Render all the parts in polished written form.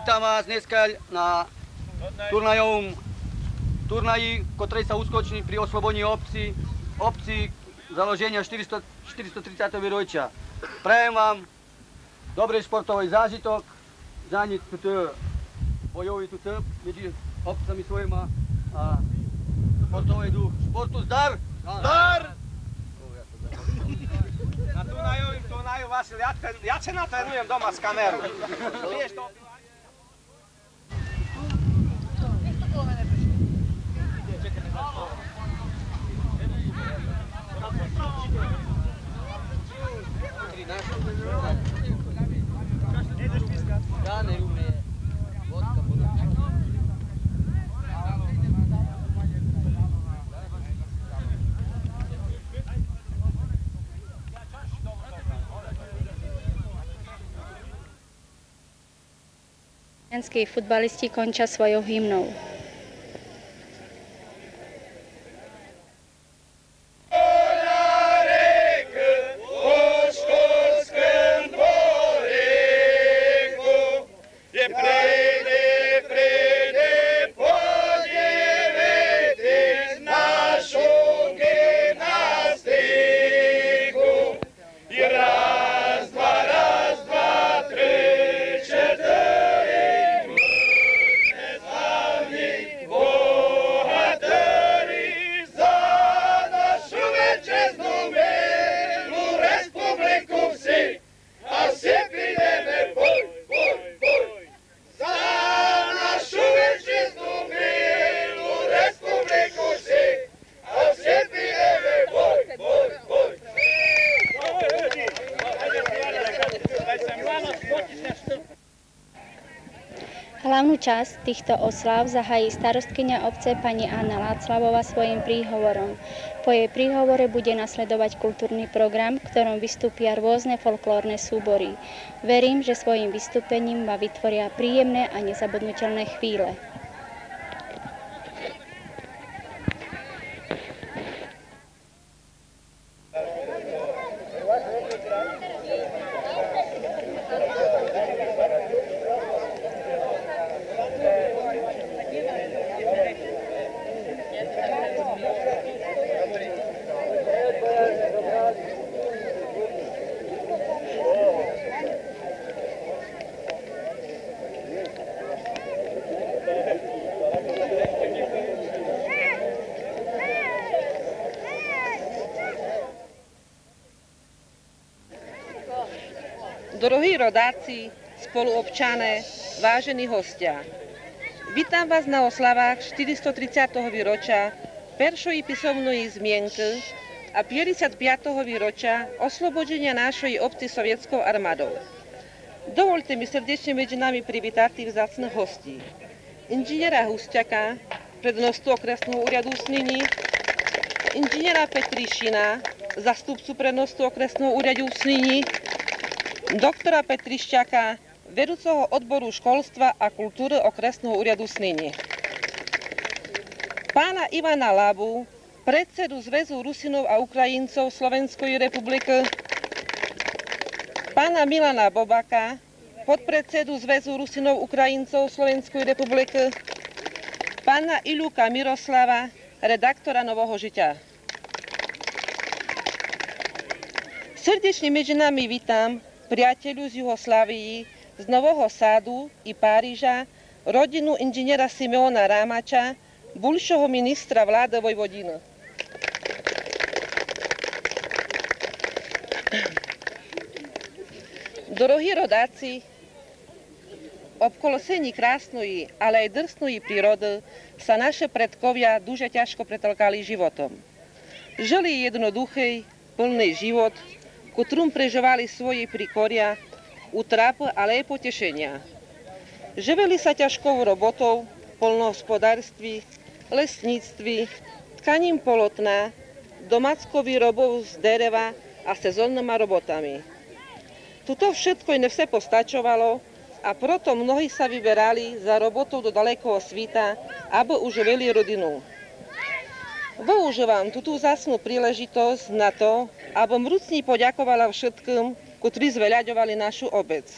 Vítam vás dneska na turnaji, ktorý sa uskutoční pri oslobodení obci založenia 430. výročia. Prajem vám dobrý športový zážitok, zaniť bojový medzi obcami svojima a športový duch. Športu zdar! Zdar! Na turnaju, Vasil, ja se natrenujem doma s kameru. Vieš to? Slovenskí futbalisti končia svojou hymnou. Hlavnú časť týchto osláv zahájí starostkyňa obce pani Anna Láclavová svojím príhovorom. Po jej príhovore bude nasledovať kultúrny program, v ktorom vystúpia rôzne folklórne súbory. Verím, že svojím vystúpením ma vytvoria príjemné a nezabudnuteľné chvíle. Dorohí rodáci, spoluobčané, vážení hostia. Vítam vás na oslavách 430. výročia peršej písomnej zmienky a 55. výročia oslobodenia našej obci sovietskou armádou. Dovolte mi srdečne medzi nami privítať tých vzácnych hostí. Inžiniera Husťaka, prednostu okresného úradu Sniny, inžiniera Petrišina, zastupcu prednostu okresného úradu Sniny, doktora Petrišťaka, vedúceho odboru školstva a kultúry okresného úradu Sniny. Pána Ivana Labu, predsedu Zväzu Rusinov a Ukrajincov Slovenskej republiky, pána Milana Bobaka, podpredsedu Zväzu Rusinov Ukrajincov Slovenskej republiky, pána Iluka Miroslava, redaktora Nového žitia. Srdečne medzi nami vítam priateľu z Juhoslávii, z Nového Sádu i Páriža, rodinu inžiniera Simeona Rámača, buvšieho ministra vlády Vojvodiny. Dorohí rodáci, obkolosení krásnej, ale aj drsnej prírody sa naše predkovia duže ťažko pretlkali životom. Žili jednoduchý, plný život, ktorom prežívali svoje prikoria, utrapy, ale aj potešenia. Živili sa ťažkou robotou, poľnohospodárství, lesníctví, tkaním polotna, domáckou výrobou z dereva a sezónnymi robotami. Tuto všetko im vse postačovalo a proto mnohí sa vyberali za robotou do dalekého svita, aby uživili rodinu. Využívam túto vzácnu príležitosť na to, aby vrúcne poďakovala všetkým, ktorí zveľaďovali našu obec.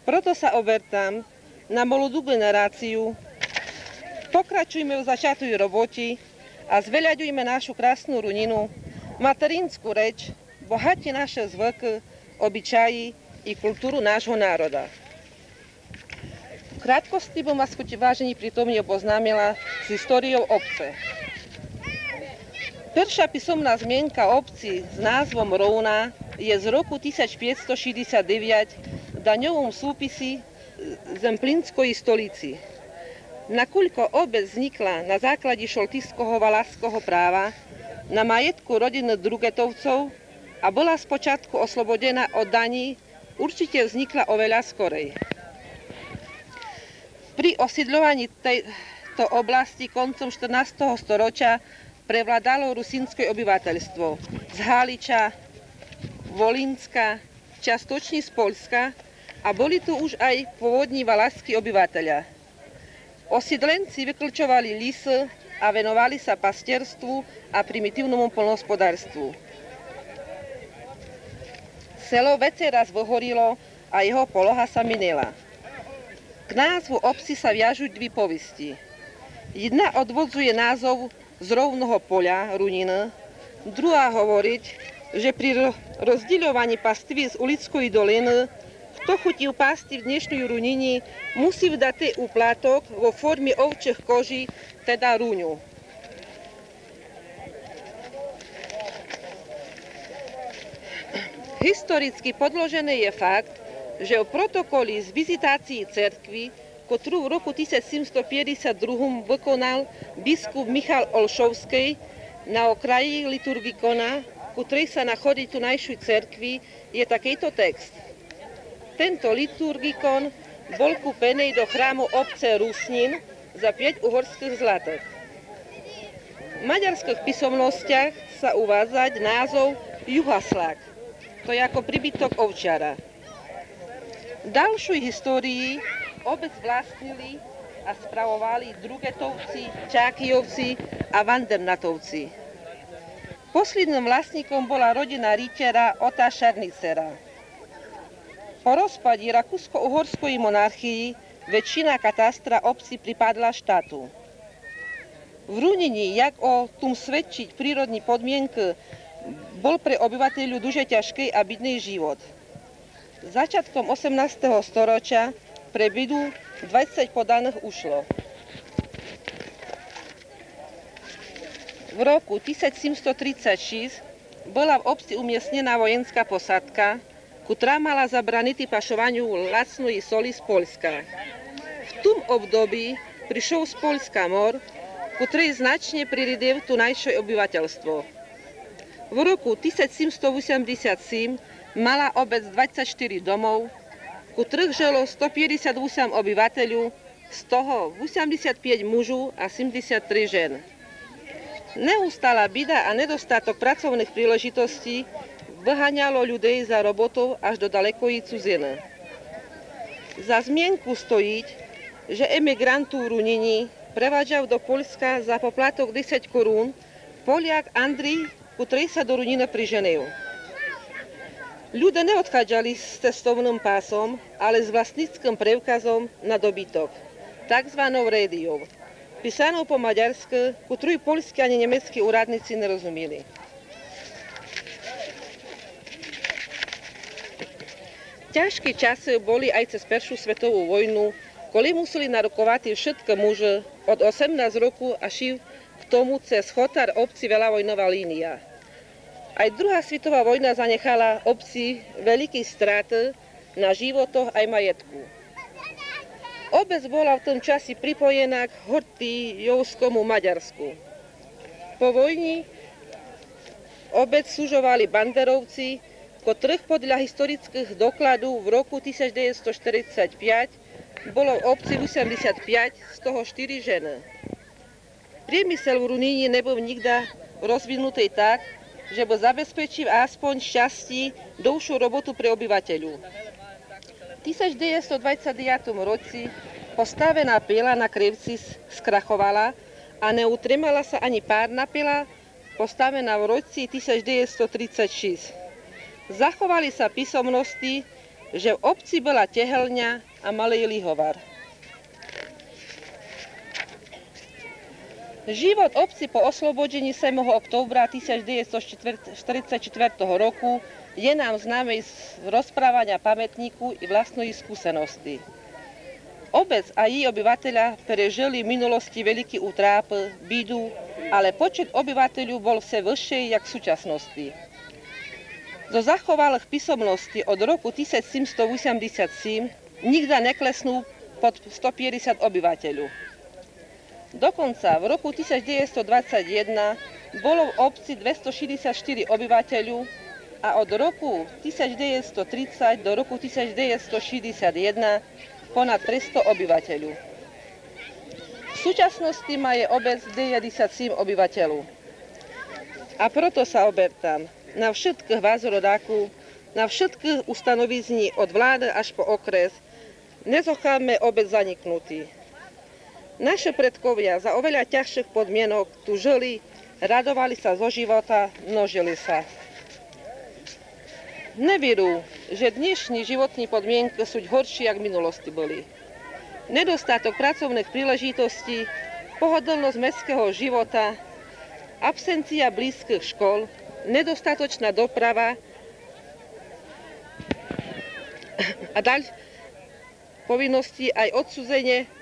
Proto sa obertám na mladú generáciu. Pokračujme v začatej roboti a zveľaďujme našu krásnu runinu, materinskú reč, bohatí naše zvyky, obyčaji i kultúru nášho národa. V krátkosti by vás vážení prítomní oboznámila s históriou obce. Prvá písomná zmienka obci s názvom Rouna je z roku 1569 v daňovom súpisi Zemplínskej stolici. Nakoľko obec vznikla na základe šoltického valašského práva na majetku rodiny Drugetovcov a bola spočiatku oslobodená od daní, určite vznikla oveľa skorej. Pri osídľovaní tejto oblasti koncom 14. storočia prevládalo rusínske obyvateľstvo z Haliča, Volínska, čiastočne z Poľska a boli tu už aj pôvodní valašskí obyvateľia. Osídlenci vyklčovali lisy a venovali sa pastierstvu a primitívnemu poľnohospodárstvu. Selo vece raz vyhorilo a jeho poloha sa minela. K názvu obci sa viažujú dve povesti. Jedna odvodzuje názov z rovného poľa, runiny, druhá hovoriť, že pri rozdiľovaní pastvy z ulickej doliny, kto chutil pásty v dnešnej runini, musí vdať úplatok vo forme ovčích koží, teda ruňu. Historicky podložený je fakt, že v protokoli z vizitácií cerkvy, ktorú v roku 1752 vykonal biskup Michal Olšovský na okraji liturgikona, ktorej sa nachodí tu najšej cerkvi, je takýto text. Tento liturgikon bol kúpený do chrámu obce Rusnín za 5 uhorských zlatých. V maďarských písomnostiach sa uvádza názov Juhaslák, to je ako príbytok ovčiara. V ďalšej histórii obec vlastnili a spravovali Drugetovci, Čákyjovci a Vandernatovci. Posledným vlastníkom bola rodina rytiera Ota Šarnicera. Po rozpade Rakúsko-uhorskej monarchii väčšina katastra obci pripadla štátu. V Runini, jak o tom svedčiť prírodní podmienky, bol pre obyvateľov duže ťažký a bidný život. Začiatkom 18. storočia pre bidu 20 podaných ušlo. V roku 1736 bola v obci umiestnená vojenská posádka, ktorá mala zabraniť pašovaniu lacnej soli z Poľska. V tom období prišiel z Poľska mor, ktorý značne priridil tunajšie obyvateľstvo. V roku 1787 mala obec 24 domov, v ktorých žilo 158 obyvateľov, z toho 85 mužov a 73 žen. Neustála bida a nedostatok pracovných príležitostí vyháňalo ľudí za robotou až do dalekej cudziny. Za zmienku stojí, že emigrantov Runini prevážal do Poľska za poplatok 10 korún Poliak Andrej, ktorý sa do Runiny priženil. Ľudia neodchádzali s cestovným pásom, ale s vlastníckym preukazom na dobytok, takzvanou rédiou, písanou po maďarsky, ktorú poľskí ani nemeckí úradníci nerozumeli. Ťažké časy boli aj cez Prvú svetovú vojnu, koli museli narokovať všetky muže od 18 rokov až k tomu cez chotár obci veľa vojnová línia. Aj druhá svetová vojna zanechala obci veľké straty na životoch aj majetku. Obec bola v tom časi pripojená k Hortijovskému Maďarsku. Po vojni obec súžovali banderovci, ktorých podľa historických dokladov v roku 1945 bolo v obci 85, z toho 4 ženy. Priemysel v Runini nebol nikdy rozvinutý tak, že by zabezpečil aspoň šťastí dlhšiu robotu pre obyvateľov. V 1929 roci postavená pila na Krivci skrachovala a neutrimala sa ani párna pila, postavená v roci 1936. Zachovali sa písomnosti, že v obci bola tehelňa a malý lihovar. Život obci po oslobodení 7. októbra 1944 roku je nám známe z rozprávania pamätníku i vlastnej skúsenosti. Obec a jej obyvateľa prežili v minulosti veľký utráp, bídu, ale počet obyvateľov bol vse vyšší jak v súčasnosti. Zo zachovalých písomností od roku 1787 nikda neklesnú pod 150 obyvateľov. Dokonca v roku 1921 bolo v obci 264 obyvateľov a od roku 1930 do roku 1961 ponad 300 obyvateľov. V súčasnosti má je obec 97 obyvateľov. A proto sa obertám na všetkých vás rodákov, na všetkých ustanovizní od vlády až po okres, nezocháme obec zaniknutý. Naše predkovia za oveľa ťažších podmienok tu žili, radovali sa zo života, množili sa. Neverú, že dnešní životní podmienky sú horšie, jak v minulosti boli. Nedostatok pracovných príležitostí, pohodlnosť mestského života, absencia blízkych škôl, nedostatočná doprava a ďalej povinnosti aj odsudzenie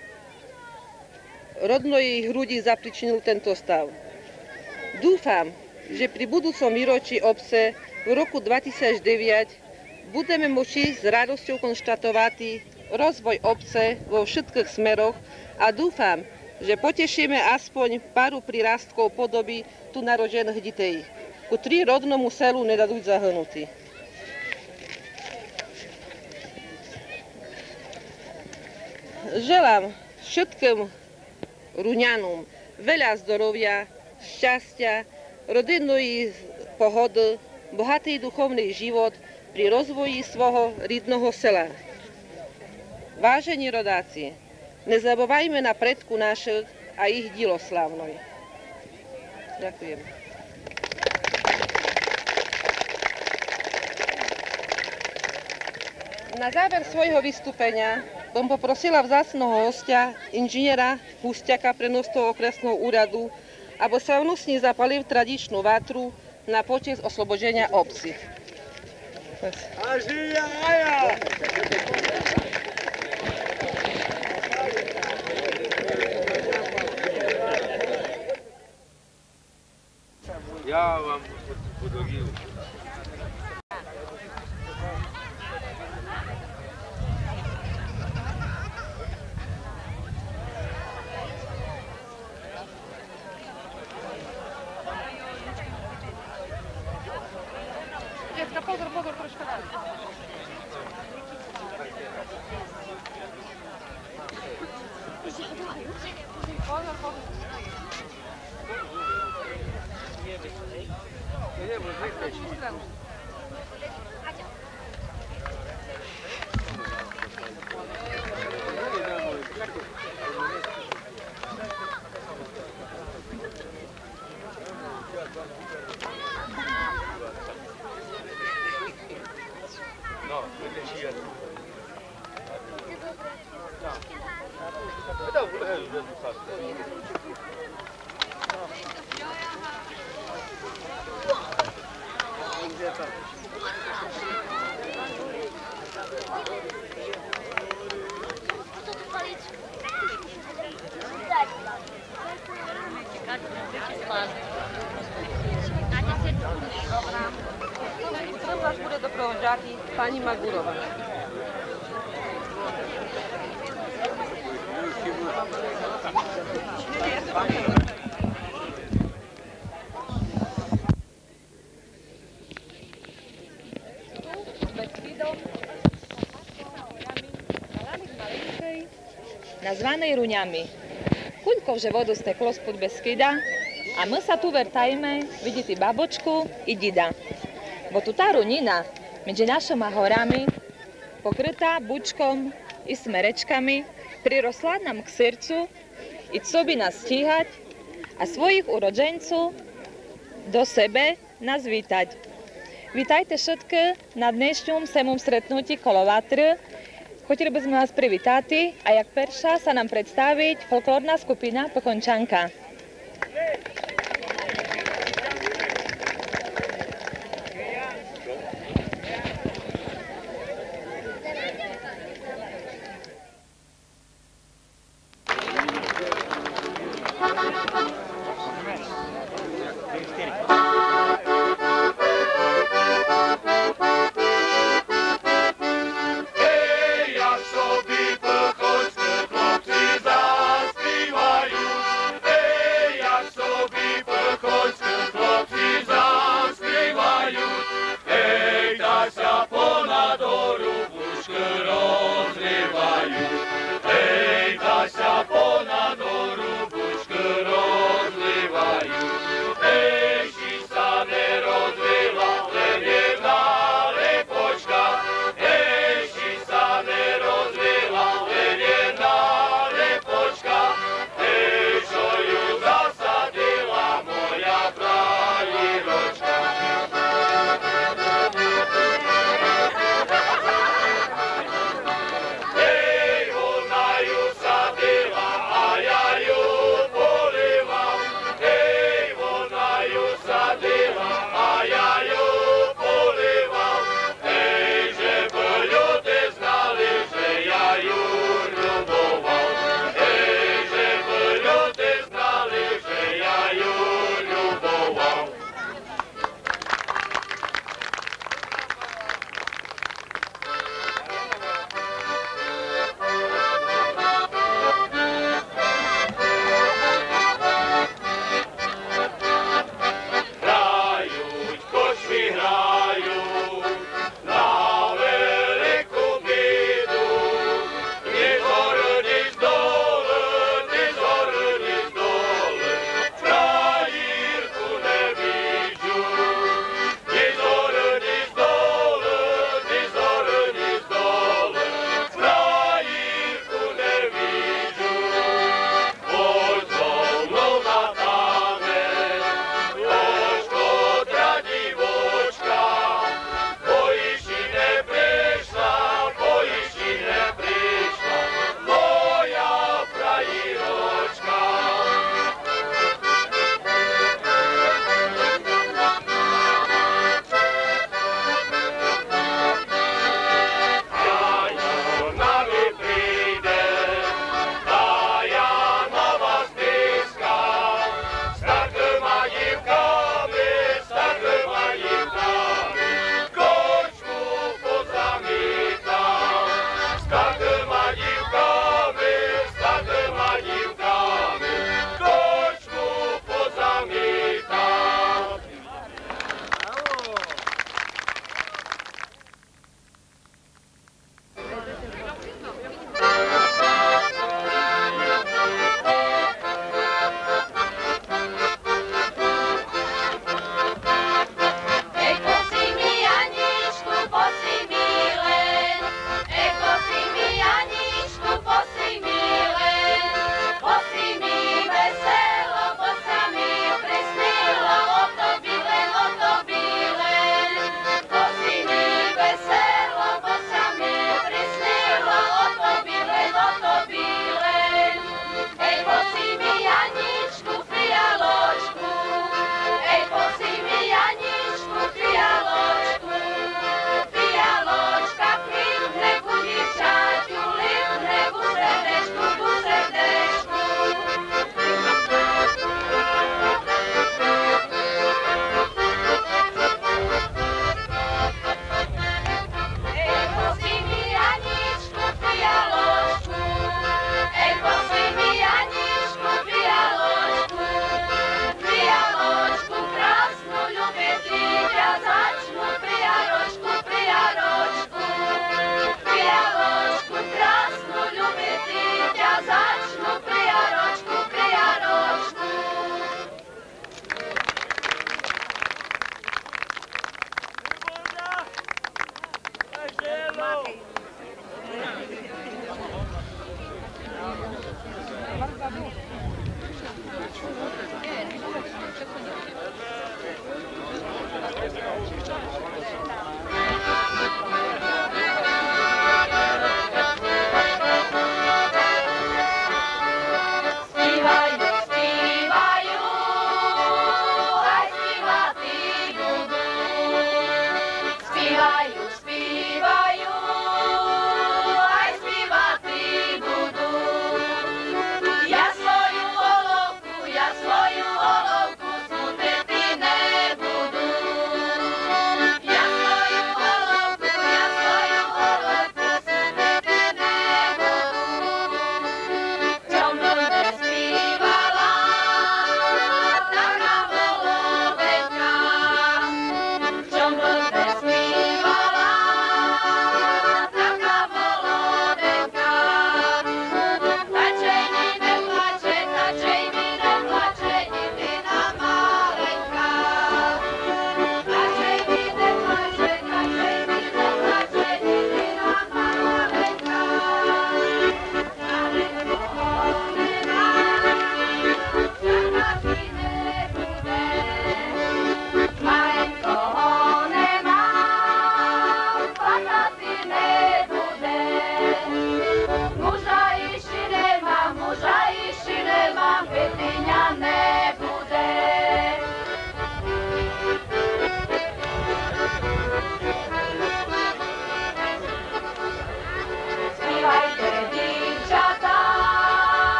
rodnej hrudi zapričinil tento stav. Dúfam, že pri budúcom výročí obce v roku 2009 budeme môcť s radosťou konštatovať rozvoj obce vo všetkých smeroch a dúfam, že potešíme aspoň paru prirastkov podoby tu narodených detí, ktorí rodnomu selu nedadú zahynutí. Želám všetkým Ruňanom veľa zdravia, šťastia, rodinnej pohody, bohatý duchovný život pri rozvoji svojho rodného sela. Vážení rodáci, nezabúvajme na predku našich a ich dielo slávne. Ďakujem. Na záver svojho vystúpenia som poprosila vzácneho hostia, inžiniera Hustiaka, prenosného okresného úradu, aby slavnostne zapalil tradičnú vátru na počesť oslobodenia obci. Ja vám podogil. Pozor, troška dali. Vás bude doprovádzať pani Magurova. Nazvanej Ruňami. Kuľkovže vodu steklo spod Beskida a my sa tu vertajme vidieť babočku i dida. Bo tu tá runina medzi našimi horami, pokrytá bučkom i smerečkami, prirosla nám k srdcu i co by nás stíhať a svojich urodzencov do sebe nás vítať. Vítajte všetky na dnešňom semom stretnutí kolo Vatry. Хотіли б ми вас привітати, а як перша sa nám predstaviť folklórna skupina Pokončanka.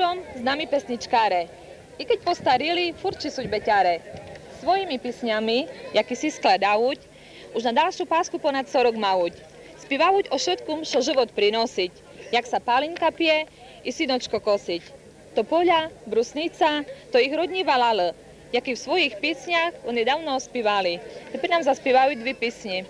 spievajú s nami pesničkáre. I keď postarili, furt sú beťare. Svojimi písňami, jaký si skladajú, už na ďalšiu pásku ponad 40 majú. Spievajú o všetkom, čo život prinosiť, jak sa pálinka pije i synočko kosiť. To poľa, brusnica, to ich rodní valal, jaký v svojich písniach oni dávno ospívali. Teď nám zaspievajú 2 písni.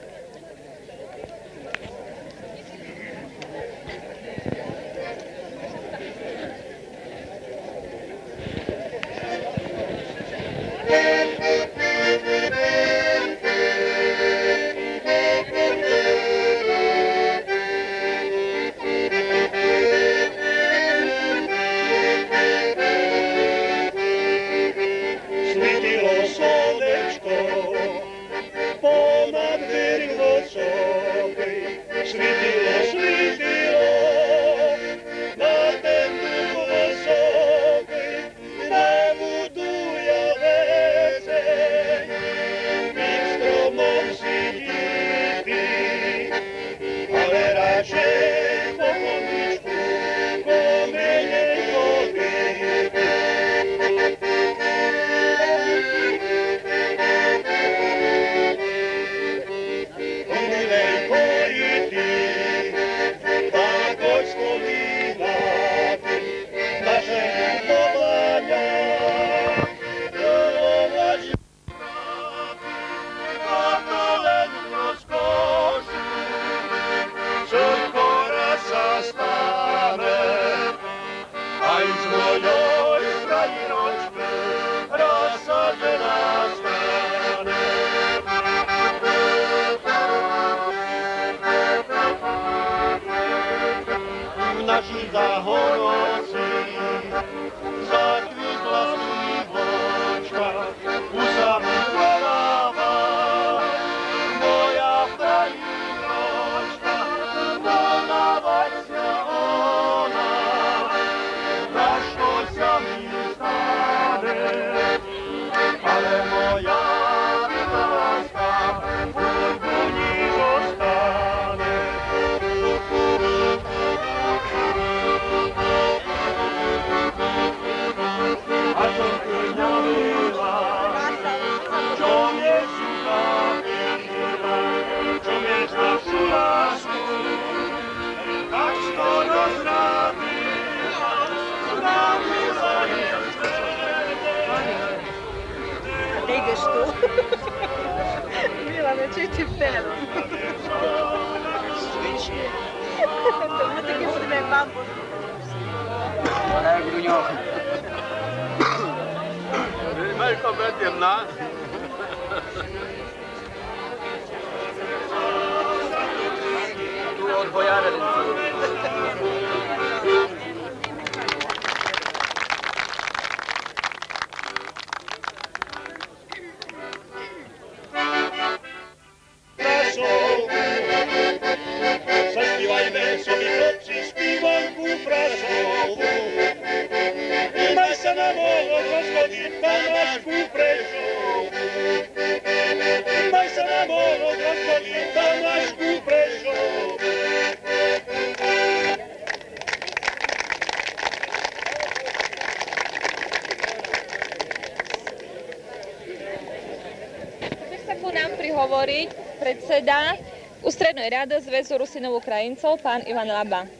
Hovoriť predseda Ústrednej rady Zväzu Rusinov Ukrajincov, pán Ivan Laba.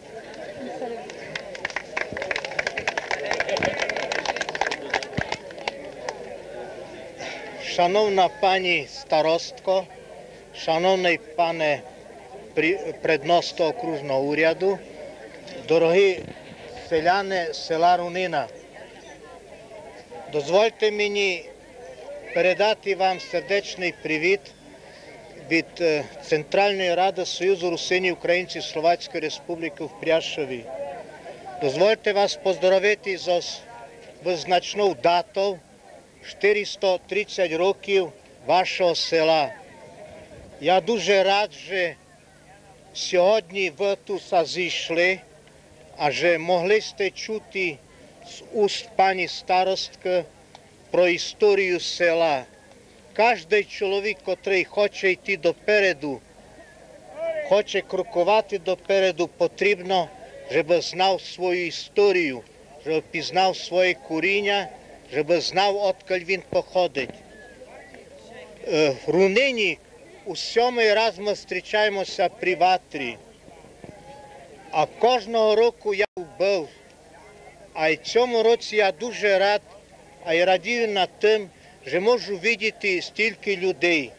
Шановна пані старостко, шановний пане предноста окружного уряду, дорогі селяни села Рунина, дозвольте мені передати вам сердечний привіт від Центральної ради Союзу Русинів Українців Словацької Республіки в Пряшові. Дозвольте вас поздоровити з визначною датою 430 років вашого села. Я дуже рад, що сьогодні ви тут зійшли, а що могли сте чути з уст пані старостки про історію села. Кожен чоловік, який хоче йти допереду, хоче крокувати допереду, потрібно, щоб знав свою історію, щоб пізнав своє коріння, щоб знав, откіль він походить. В Рунині у 7-й раз ми зустрічаємося при ватрі, а кожного року я був. А й цьому році я дуже рад, а й радію над тим, що можу бачити стільки людей.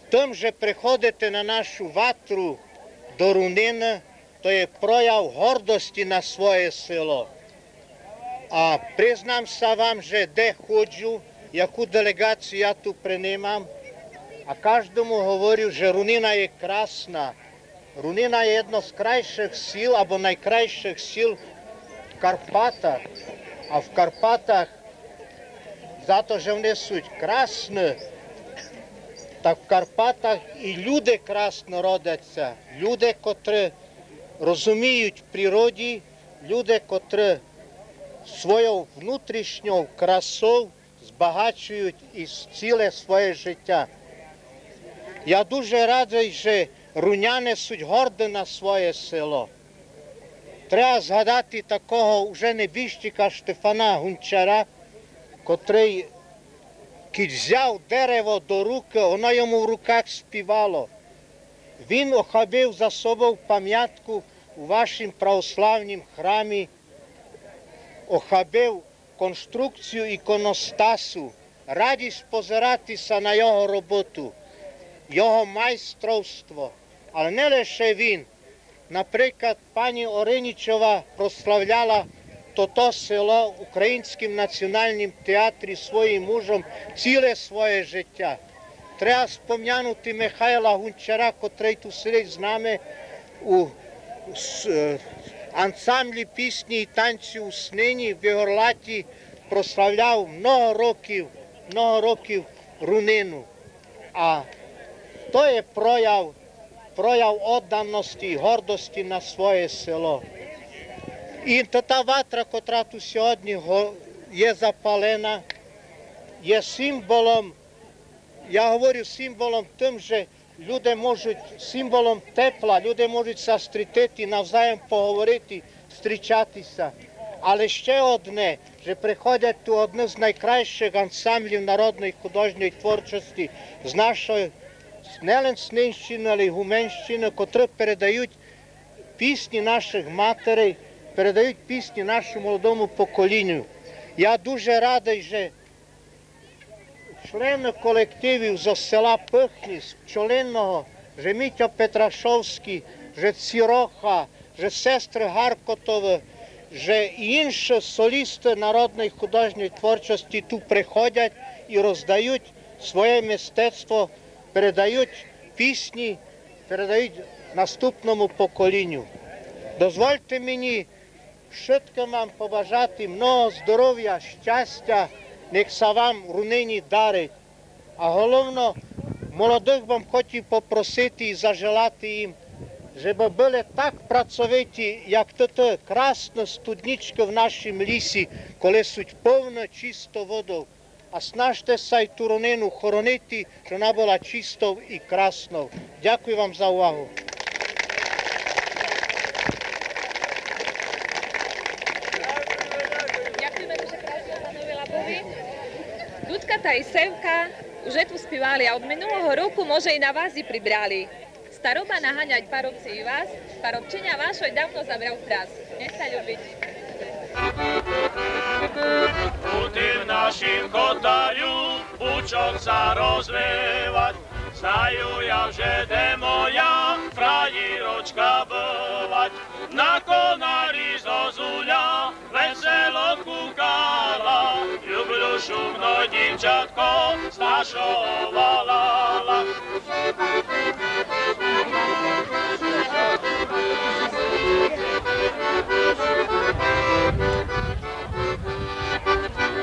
Тим, що приходите на нашу ватру до Рунини, то є прояв гордості на своє село. А признамся вам, що де ходжу, яку делегацію я тут приймам, а кожному говорю, що Рунина є красна. Рунина є одно з кращих сіл або найкращих сіл в Карпатах. А в Карпатах, за те, що вони суть красні, так в Карпатах і люди красно родяться. Люди, котрі розуміють в природі, люди, котрі свою внутрішню красу збагачують і ціле своє життя. Я дуже радий, що руняни суть горді на своє село. Треба згадати такого вже небіжчика Штефана Гончара, котрий, кіт взяв дерево до руки, воно йому в руках співало. Він охопив за собою пам'ятку у вашому православному храмі, охопив конструкцію іконостасу, радість позиратися на його роботу, його майстровство. Але не лише він. Наприклад, пані Оринічова прославляла то село в Українському національному театрі своїм мужем ціле своє життя. Треба спом'янути Михайла Гончара, котрий тут сидить з нами у ансамблі пісні і танцю у Снині в Ігорлаті, прославляв много років Рунину. А то є прояв відданості і гордості на своє село. І та ватра, котра тут сьогодні є запалена, є символом, я говорю символом тим, що люди можуть, символом тепла, люди можуть зустрітися, навзаєм поговорити, зустрічатися. Але ще одне, що приходять тут одні з найкращих ансамблів народної художньої творчості з нашої не лише Снинщини, але й Гуменщини, котрі передають пісні наших матерей, передають пісні нашому молодому поколінню. Я дуже радий, що члени колективів з села Пихні, з Пчолинного, що Мітя Петрашовський, що Ціроха, що сестри Гаркотові, що і інші солісти народної художньої творчості тут приходять і роздають своє мистецтво, передають пісні, передають наступному поколінню. Дозвольте мені швидко вам побажати много здоров'я, щастя, нехай вам Рунині дарить. А головно, молодих вам хотів попросити і зажелати їм, щоб були так працьовиті, як тут красна студничка в нашому лісі, коли суть повна чисто воду. А снажтеся й ту Рунину хоронити, щоб вона була чистою і красною. Дякую вам за увагу. Ďakujeme дуже krásne pánovi Labovi. Dudka i Sevka už tu spívali a od minulého roku môže i na vás i pribrali. Staroba naháňať parovci i vás, parovčenia vášho i dávno zabral tras. Nech sa ľubiť. U tým našim kotariu bučok sa rozlievať, znajú ja, že de moja frajiročka bывať. Na konári zo Zuľa veselo kúkala, ľubľu šumno divčatko stašovala.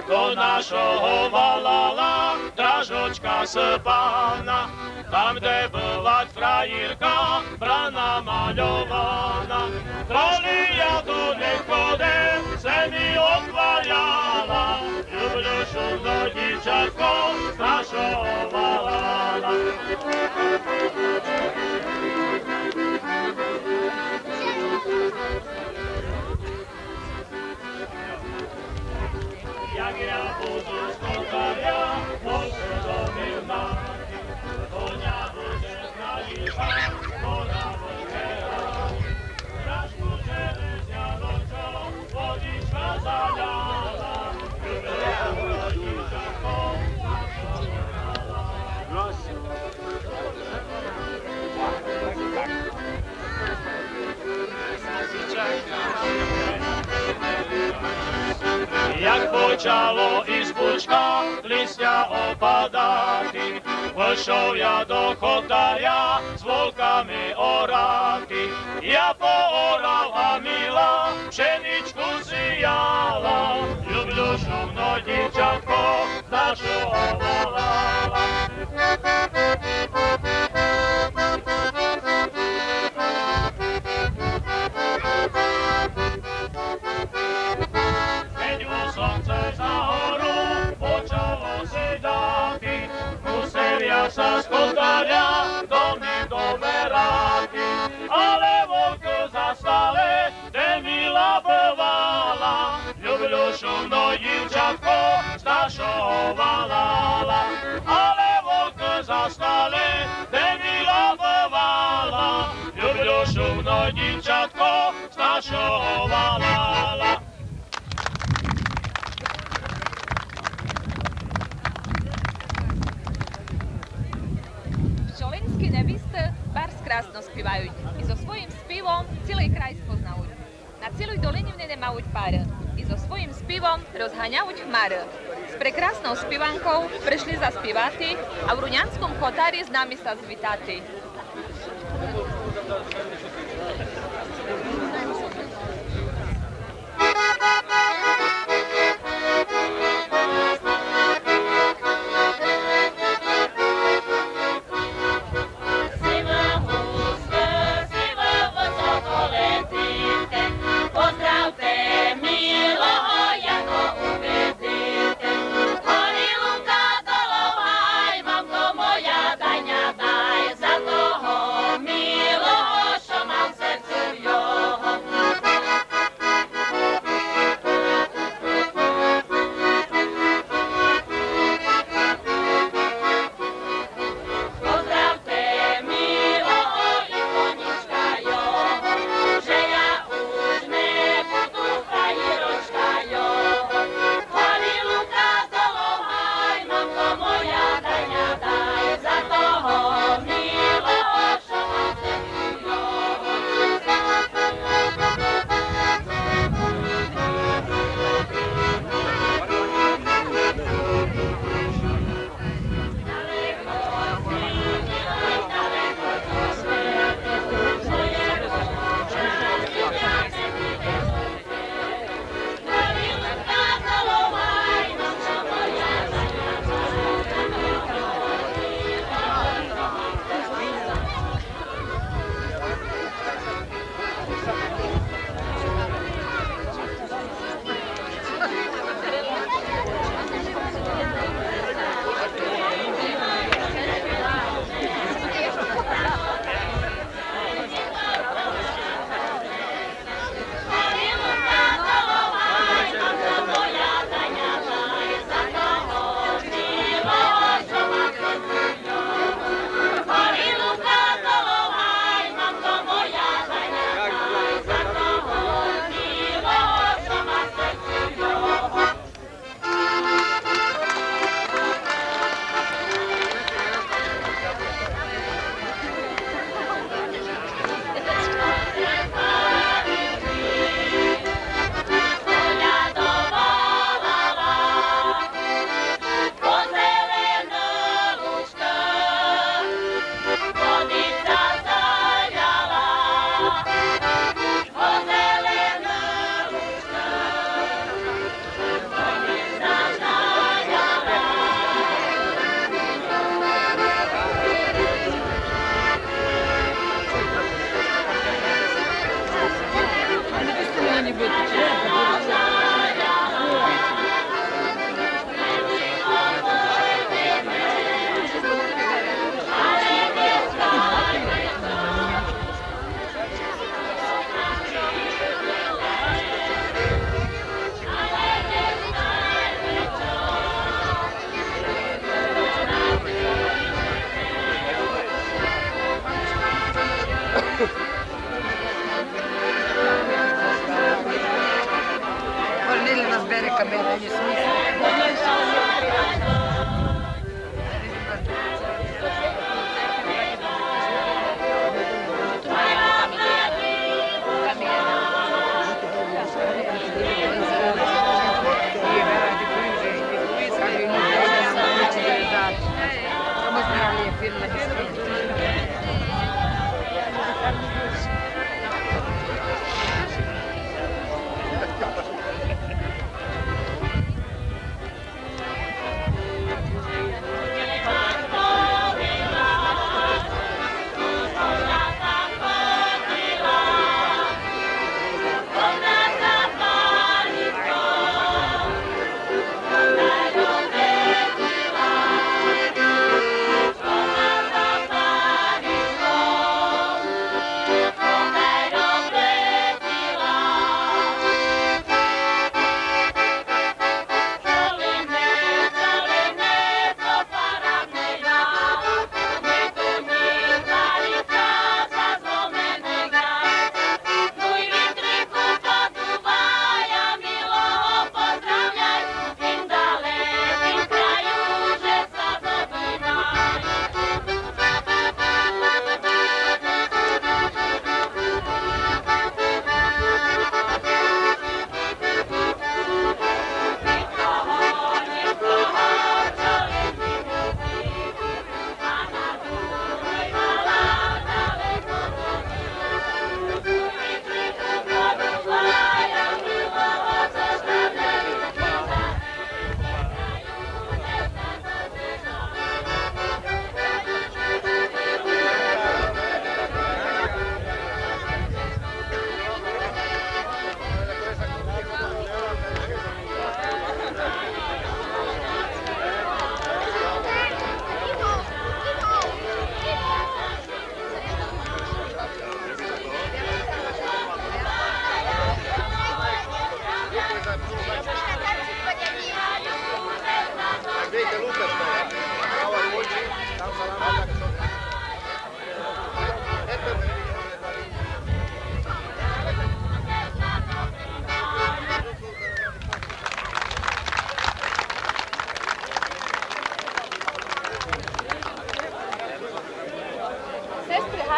Do našoho valala dražočka spána, tam, kde bola frajírka, brana maľovaná. Troli ja tu nechodem, se mi odvaľala, ľubľu šumno divčatko stašovala. kotaria, volko do milnáky, koňa bude znalíša, voda vlkera. Strašku železňa nočou, vodička zaľala, jubileum rodičakom, jak počalo izbučka, listňa opadáty, vlšou ja do chotaria, s volkami oráty. Ja pooral a milá, pšeničku si jala, ľubľu šumno dievčatko, našho volala. Sa z kotaria domy doberáky, ale volko zastale, kde milá bvala, ľubľu šumno divčatko, staršoho valala. Ale volko zastale, kde milá bvala, ľubľu šumno divčatko, staršoho valala. Pčolinské neviste bars krásno spievajú i so svojím spievom celý kraj spoznajú. Na celej doline nemajú pár i so svojím spievom rozháňajú chmary. S prekrásnou spievankou prišli zaspievati a v Ruňanskom chotári s nami sa zvitati. Moja daňa daj za toho milého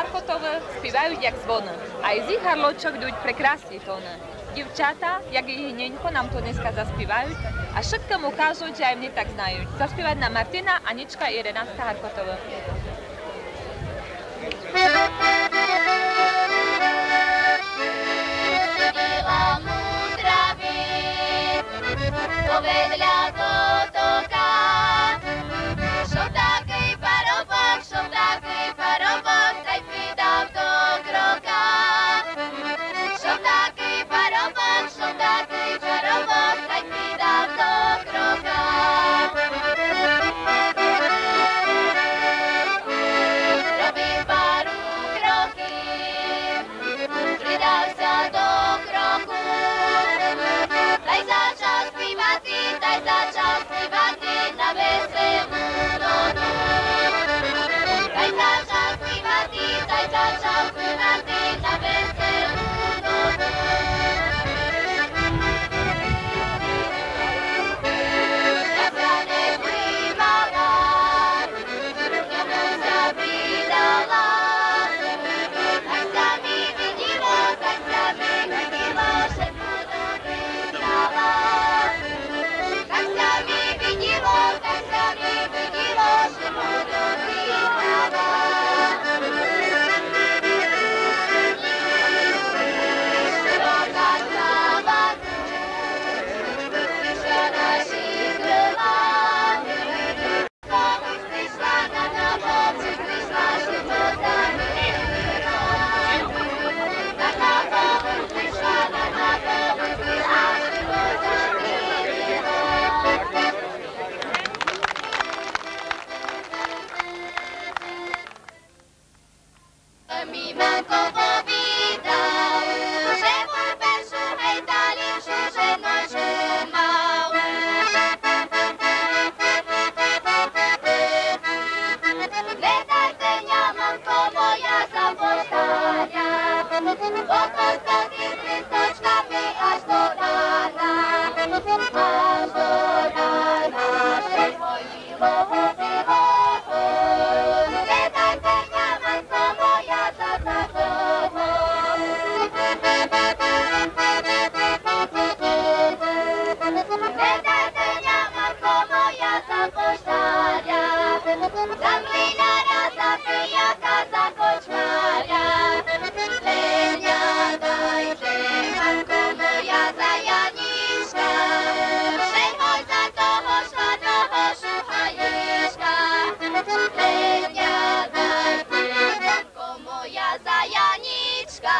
Харкотове співають як звони, а із їх гарлочок йдуть прекрасні тони. Дівчата, як і ненько, нам то дneska заспівають, а všetkému кажуть, že aj mne tak znajú. Zaspívať na Martina, Anička i Renátka Harkotova. Povedľa potoka, šol taký parobok, tak pridal do kroka. Šol taký parobok, tak pridal do kroka. Robí paru kroky, pridal sa do kroku. Taj začal spívati na veselú nodu. Taj začal spívati na veselú nodu. Ja sa nesplývala, ňomu sa pridala. Tak sa mi vidilo, že budu pridala. Tak sa mi vidilo, že budu pridala. Široká tráva vyšla našich krvách. Pomoc prišla na pomoc, prišla život zamiera. Na pomoc prišla, na pomoc prišla život zamiera. Mi mamko povídal, že môj peršu hej talinšu, že nožu mal. Nedajte ňa, mamko moja, za poštária, oko stojí s listočkami až do rána. Až do rána, že môj milovci hovor. Nedajte ňa, mamko moja, za hovor. Nedajte ňa, mamko moja, za poštária, za mlynára, za pijaka, za kočmára. Len ňa dajte, mamko moja, za Janička, že hoj za toho šladného šuhajíčka. Len ňa dajte, mamko moja, za Janička,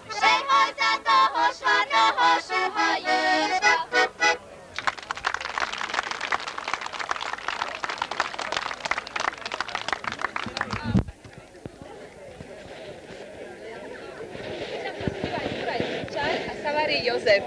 že hoj za toho šladného šuhajíčka. A Savary Jozef.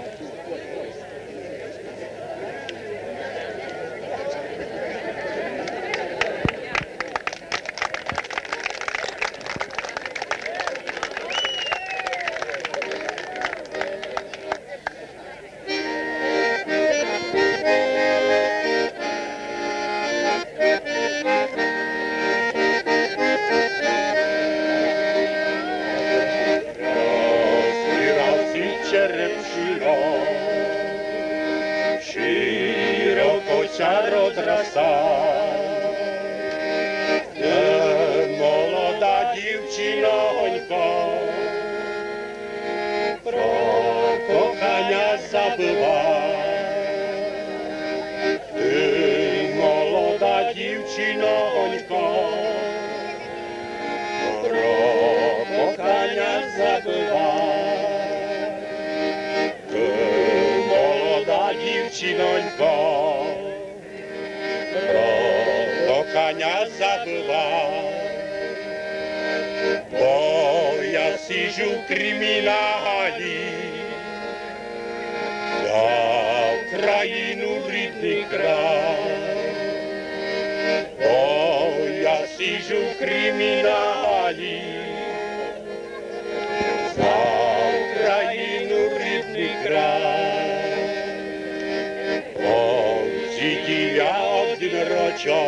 Rozpíral si čerepšino, široko ťa rozrastá. Molodá divčinoňko, pro kochania zabýva. Ty, molodá divčinoňko, pro kochania zabýva. Ty, molodá divčinoňko, pro kochania zabýva. Boja si žu kriminálí, dal krajinu rідний край. Boja si žu kriminálí, dal krajinu rідний kraj. Oj, cíti ja od ročo,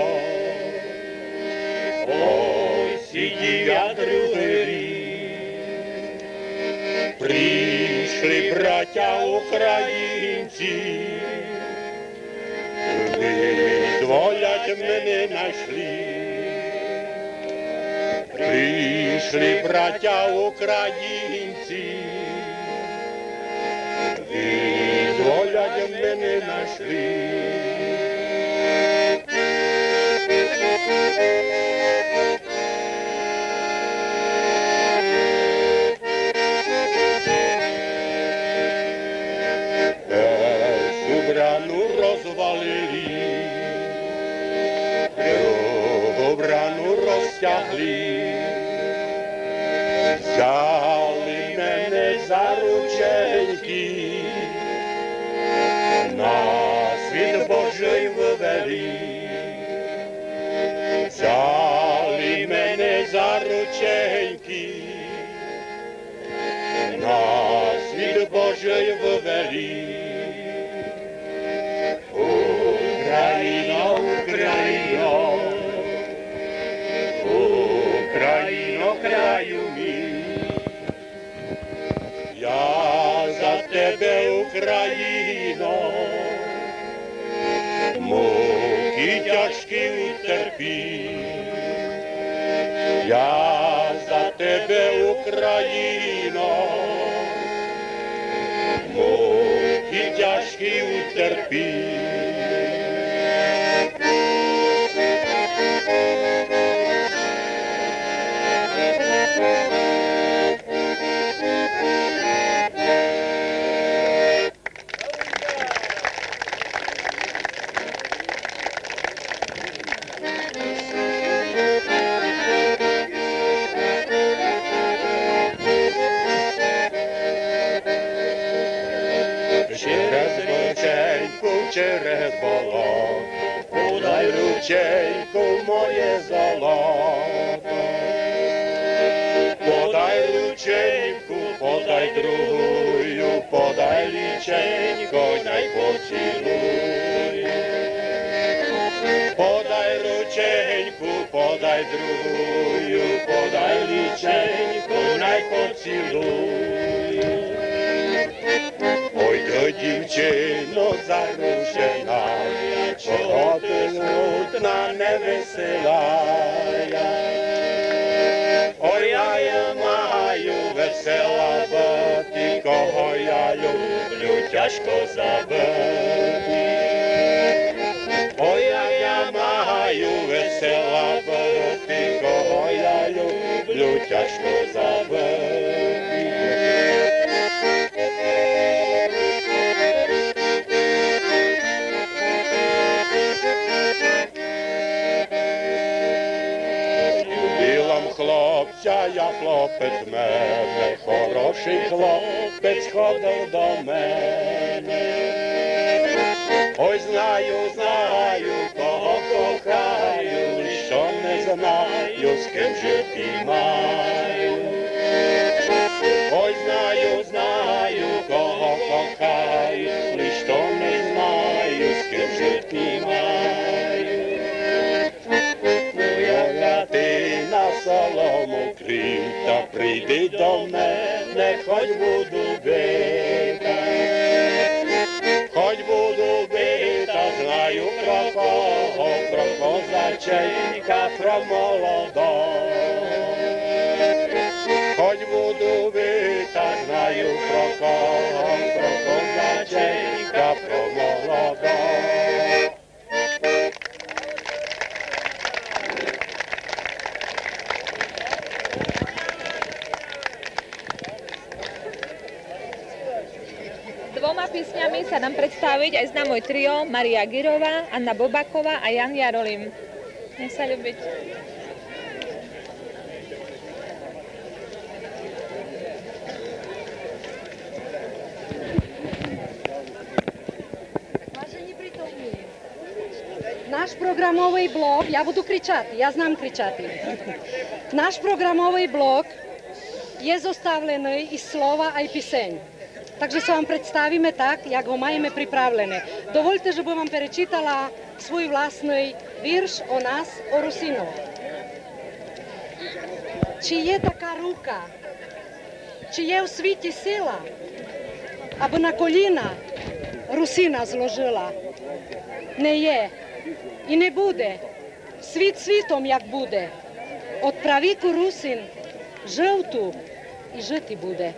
oj, сидят другие. Пришли братья украинцы, вызволять мене нашли. Пришли братья украинцы, вызволять мене нашли. Брanu rozvalili, druhou branu rozťahli, vzali mene za ručenky, na svět Božej vveli. Vzali mene za ručenky, na svět Božej vveli. Ukrajino, Ukrajino, Ukrajino, kraju mi. Ja za tebe, Ukrajino, muky ťažky utrpím. Ja za tebe, Ukrajino, muky ťažky utrpím. Через болото, подай ручейку моє золото. Подай ручейку, подай другую, подай личенько, най поцілуй. Подай рученьку, подай другую, подай личенько, най поцілуй. Ой, то дівчино зарушена, чого ти смутна, невесела? Ой, я маю весела бути, кого я люблю, тяжко забити. Ой, я маю весела бути, кого я люблю, тяжко забити. Хлопця, я хлопець мене, хороший хлопець ходив до мене. Ой, знаю, знаю, кого кохаю, лиш що не знаю, з ким жити маю. Ой, знаю, знаю, кого кохаю, лиш що не знаю, з ким жити маю. Солому крита, прийди до мене, хоч буду бита. Хоч буду бита, знаю про кого, про козаченька, про молодого. Хоч буду бита, знаю про кого, про козаченька, про молодого. Dvoma písňami sa nám predstaviť aj známoj trio Maria Girová, Anna Bobaková a Jan Jarolim. Nech sa ľúbiť. Vážení prítomní, náš programový blok, ja budu kričati, ja znam kričati. Náš programový blok je zostavljený iz slova a i piseň. Takže sa vám predstavíme tak, jak ho majeme pripravlené. Dovolte, že budem vám prečítala svoj vlastný virš o nás, o Rusinoch. чи є така рука, чи є у світі сила, аби на коліна русина зложила. Не є і не буде, світ світом як буде. От правіку русин жив ту і жити буде.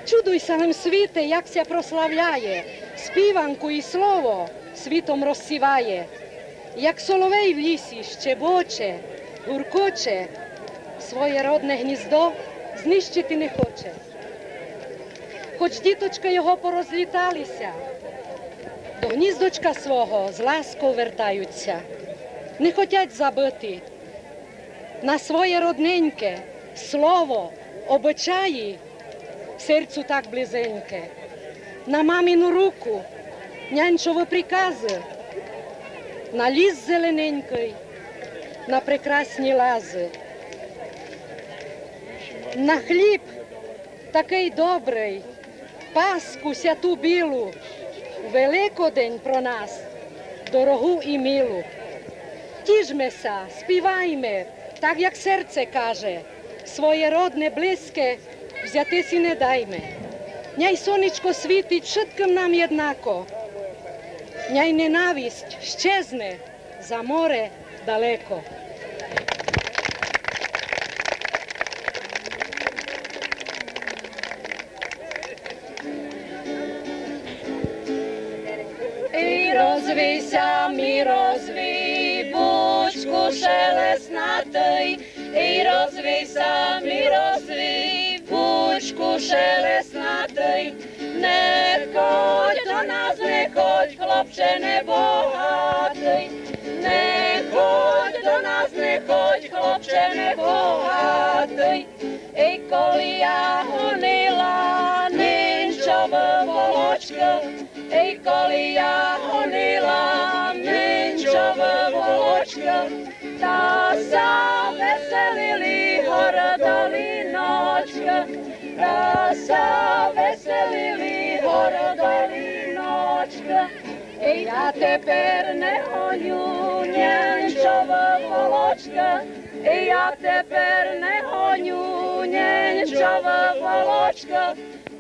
Чудуй самим світе, як ся прославляє, співанку і слово світом розсіває. Як соловей в лісі щебоче, гуркоче, своє родне гніздо знищити не хоче. Хоч діточки його порозліталися, до гніздочка свого з ласкою вертаються. Не хотять забити на своє родненьке слово, обичаї, серцю так близеньке. На мамину руку нянчові прикази, на ліс зелененький, на прекрасні лази. На хліб такий добрий, Пасху святу білу, Великодень про нас, дорогу і милу. Тішмеся, співайме, так як серце каже, своє родне, близьке взяти си не дайме. Няй сонечко світить všetkým нам єднако, няй ненависть щезне за море далеко. І розвійся, мій розвій, бучку шелеснатий, і розвійся, мій розвій, бучку шелеснатий. Не ходь до нас, не ходь, хлопче небогатий, не ходь до нас, не ходь, хлопче небогатий. І коли я гонила нинчова волочка, і коли я гонила нинчова волочка, та ся веселили городоліночка, та ся веселили городоліночка. І я тепер не гоню нинчова волочка, і я тепер не гоню нинчова волочка,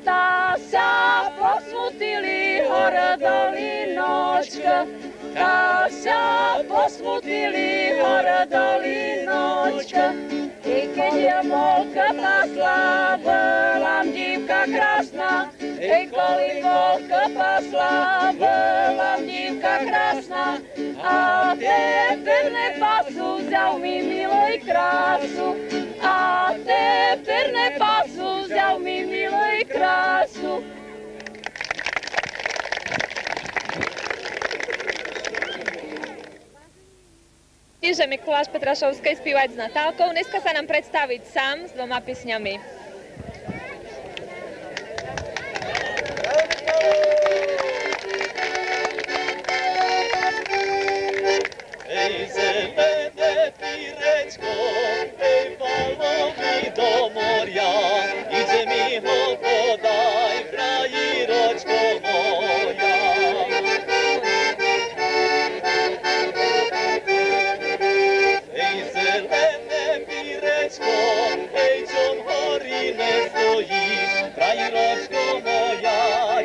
та ся посмутили городоліночка, та ся посмутили городоліночка. І keď я волка пасла, була дівка красна, і коли волка пасла, була дівка красна, а тепер не пасу, взяв мій милий красу, а тепер не пасу, взяв мій милий красу. Že Mikuláš Petrašovský spívať s Natálkou. Dneska sa nám predstaviť sám s 2 piesňami. Ej zelene pirečko, ej valo mi do morja, idzie mi ho podaj, frajiročko moja. Ej zelene pirečko, ej čom hory ne stojíš, frajiročko moja,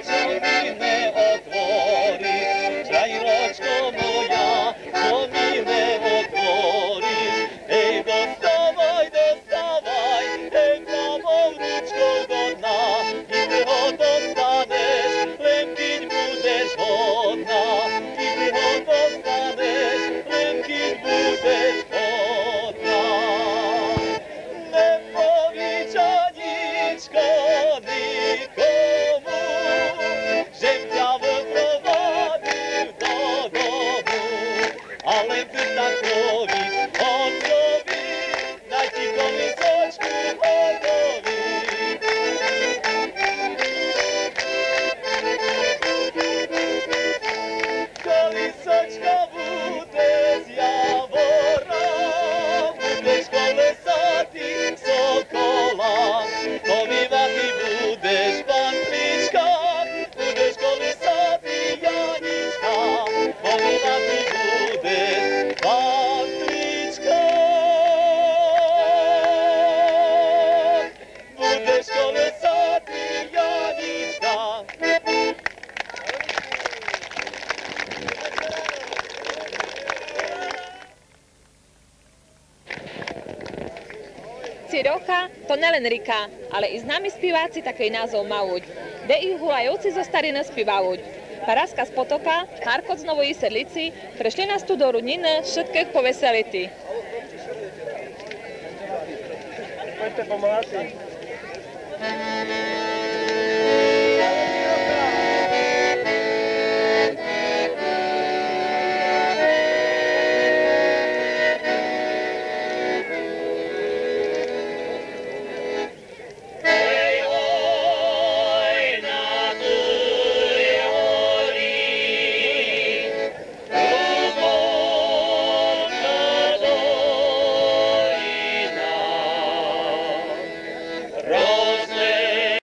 čom mi ne otvoriš, frajiročko moja, čom mi ne otvoriš. Ej dostavaj, dostavaj, ej plavou ručkou do dna, i ty ho dostaneš, len keď budeš hodná, i ty ho dostaneš, len keď budeš hodná. Nepovíš aničko nikomu, že ťa vyprovadil do domu, ale ty tak povíš otcovi, daj ti kolísočku hotovi. Kolísočka bude z javora, budeš kolesatý sokola, pomývatý budeš v pantličkách, budeš kolesatý Janička, pomývatý budeš v pantličkách. si roka, to nelen Rika, ale i známi zpíváci taký názov mauť, kde ich hulajúci zo stariny zpívauť. Paraska z Potoka, Harkot z Novої Sedlici, prešli nás tu do Runiny všetkých poveseliti. Poďte pomalasi. Rosne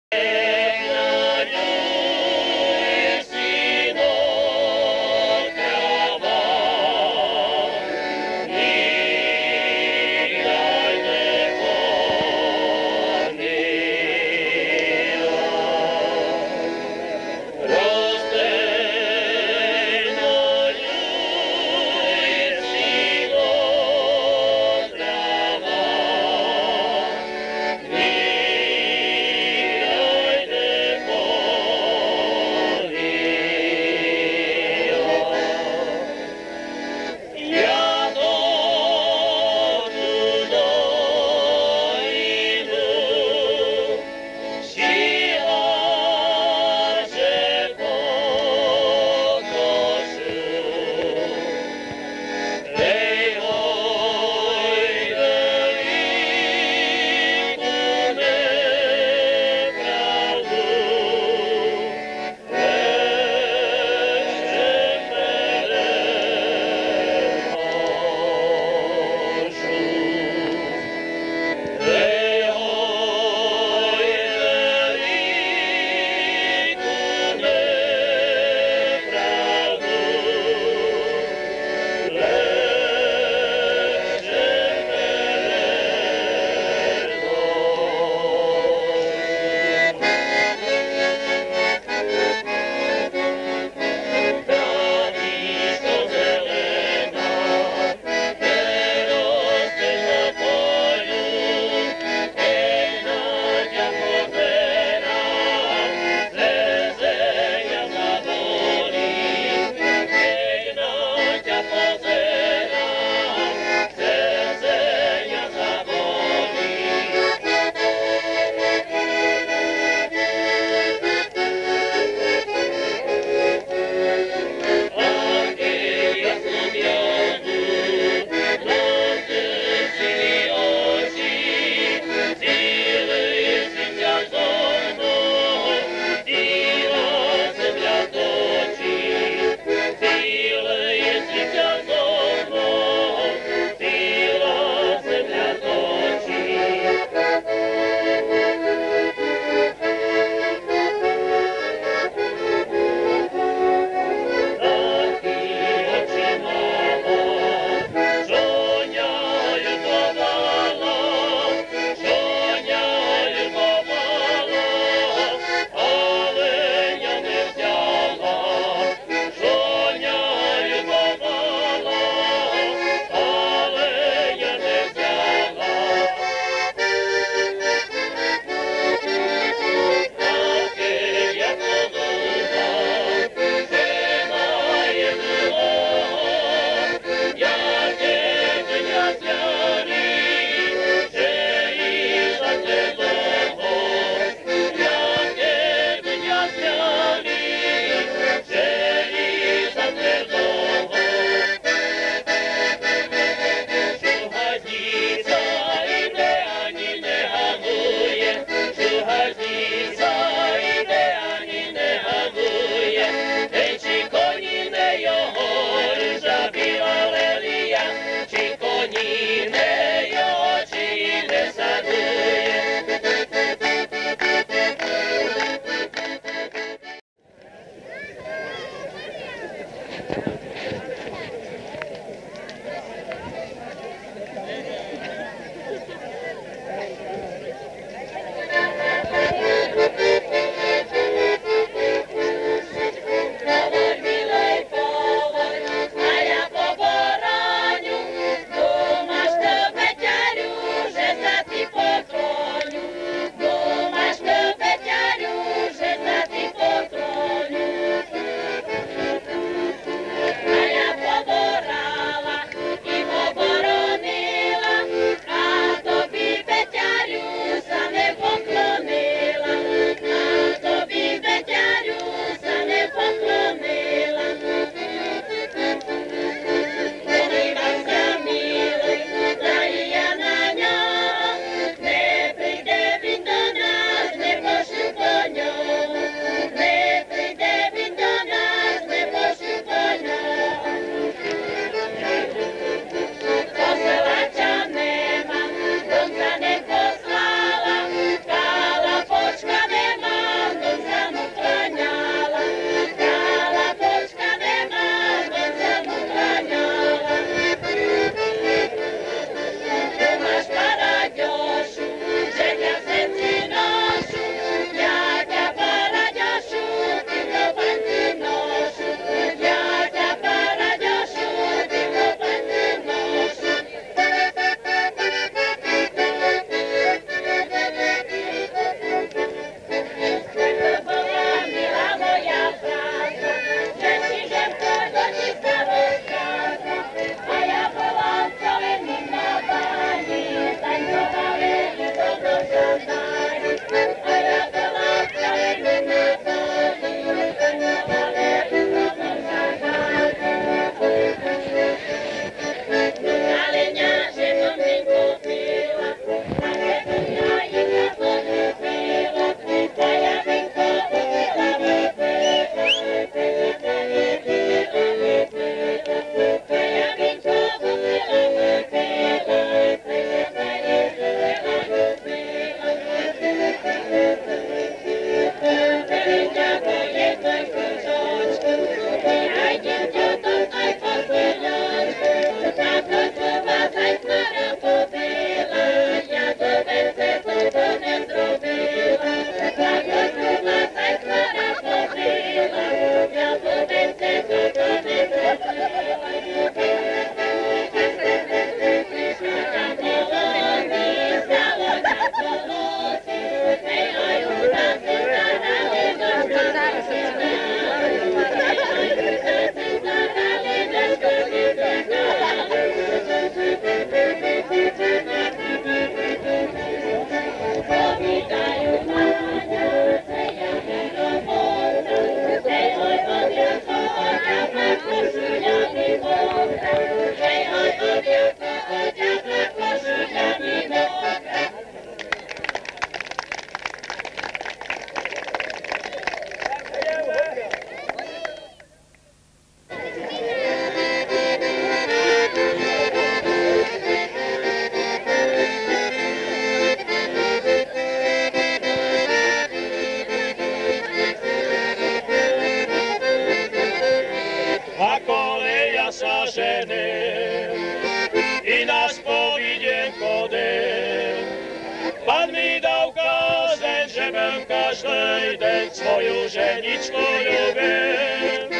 každý deň svoju ženičku ľúbim.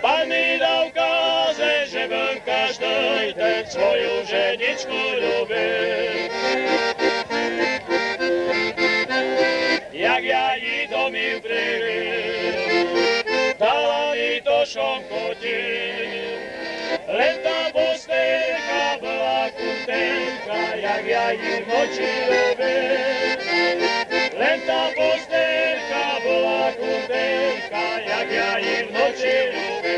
Pán mi dal káze, že budem každý deň svoju ženičku ľúbim. Jak ja ji domím privím, dala mi to šomkotín. Len tá bostejka bola kurtenka, jak ja ji v noči ľúbim. Len tá bostejka bola kurtenka, jak ja ji v noči ľúbim.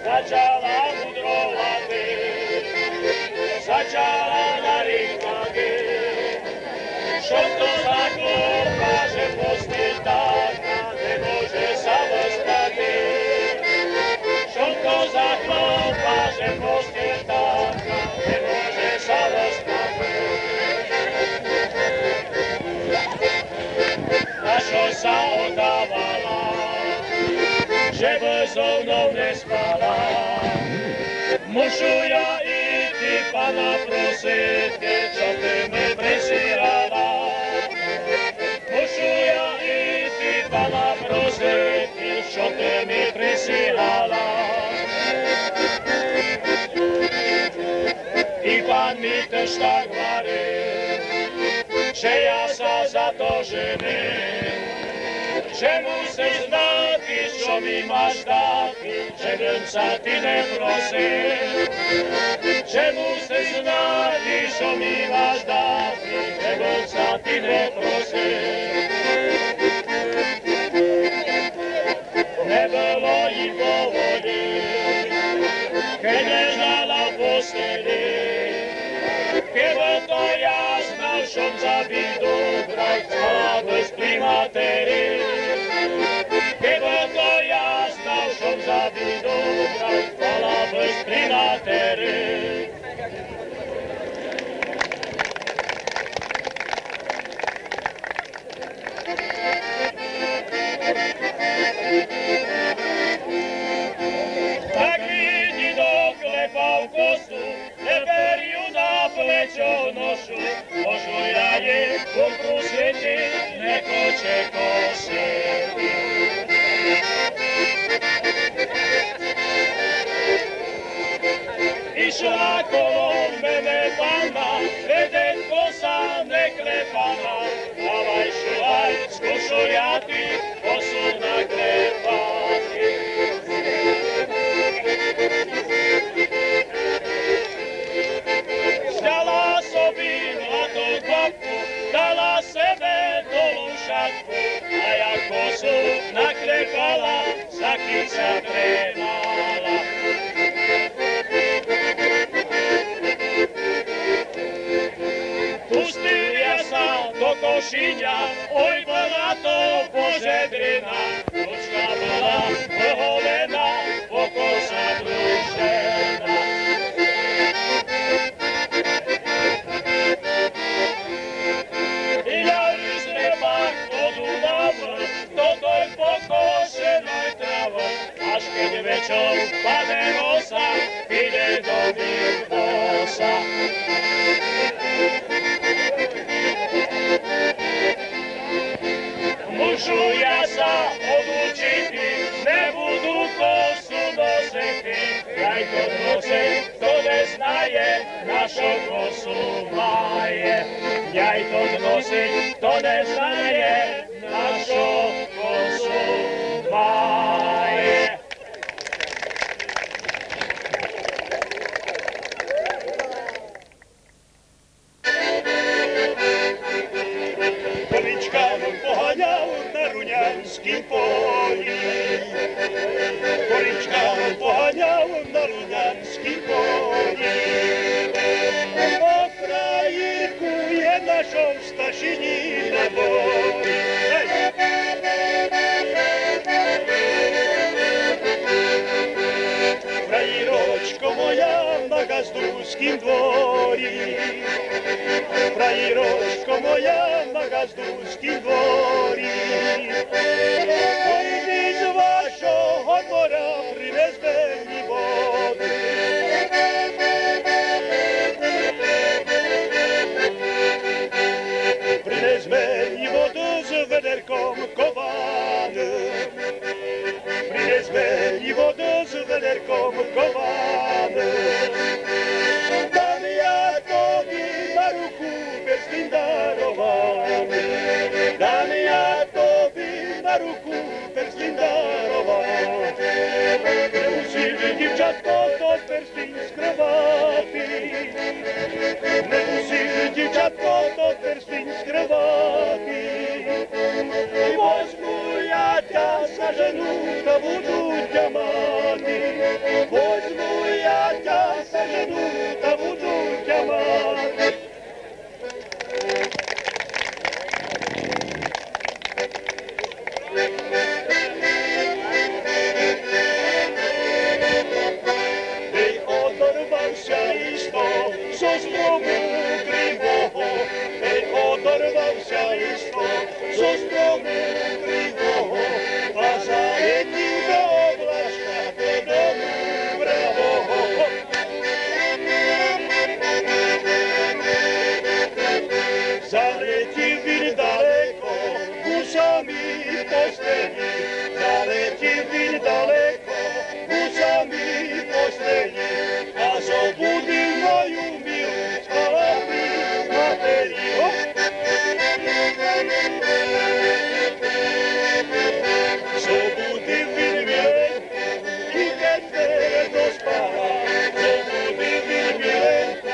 Začala mudrovať, začala narýchať, čo to za klopa, že postel taká nemôže sa dostať. Čo to za klopa, že postel taká nemôže sa dostať. Na čo sa odávala, že by so mnou nespala. Mušu ja ísť pana prosiť, čo ty mi prisíhala. Mušu ja ísť pana prosiť, čo ty mi prisíhala. I pán mi tež tak varí, že ja sa za to žením. Že musíš znať, čo mi máš dať, že viem sa ty neprosím. Že musíš znať, čo mi máš dať, že viem sa ty neprosím. Nebolo im povody, keď ležala v posteli. Keby to ja znal, šom zabidu, brať chcela bez primatery. Keby to ja znal, šom zabidu, brať chcela bez primatery. Tak vidí doklepal kosu, neber ju na plečo nošu, možno ja jej kurku sveti, nekoče kosety. Išla kolom mene panna, vedeť kosa neklepaná, dávaj šulaj, skúšuj ja ty, kosu naklepáty. Vzala sobі mladú kvapku, dala sebe dolu šatku, a jak kosu naklepala, saky sa tremala. Pustil ja sa do košiňa, oj bola to požedrina, ručka bola poholená, oko sa brúšená. Jali sme pak vodu na vrch, do toj pokošenej travy, až keď večer padne rosa, ide do výbosa. Mušu ja sa odúčiť, nebudú kosu nosiť, aj to noce, kto neznaje, našo kosu maje. Aj to nosiť, kto neznaje, našo kosu maje. Količka poháňal na ruňanským poli. Količka poháňal na ruňanským poli. Po krajírku je našou stašiní na boli. Frajíročko moja na gazdúským dvori. Frajíročko moja na gazdúským dvori. Pôjdi z vašoho dvora, privezme mi vody. mlijekom kovane. Dam ja tobi na ruku Berzlin darovane. Dam ja tobi na ruku Berzlin darovane. Ne musí dívčatko to Berzlin skrvati. Ne musí dívčatko to Berzlin skrvati. Возьму я тебя за жену, да буду тебя мати. Возьму я тебя за жену, да буду тебя мати. Ей, одорвався листо со строму кривого. Ей, одорвався листо со строму кривого. А залетів до облашка додому правого. Залетів він далеко, гусами постелі. Залетів він далеко, гусами постелі. А забудив мою милу, спала при матері. Забудив він миленьку, і тепер доспала. Забудив він миленьку,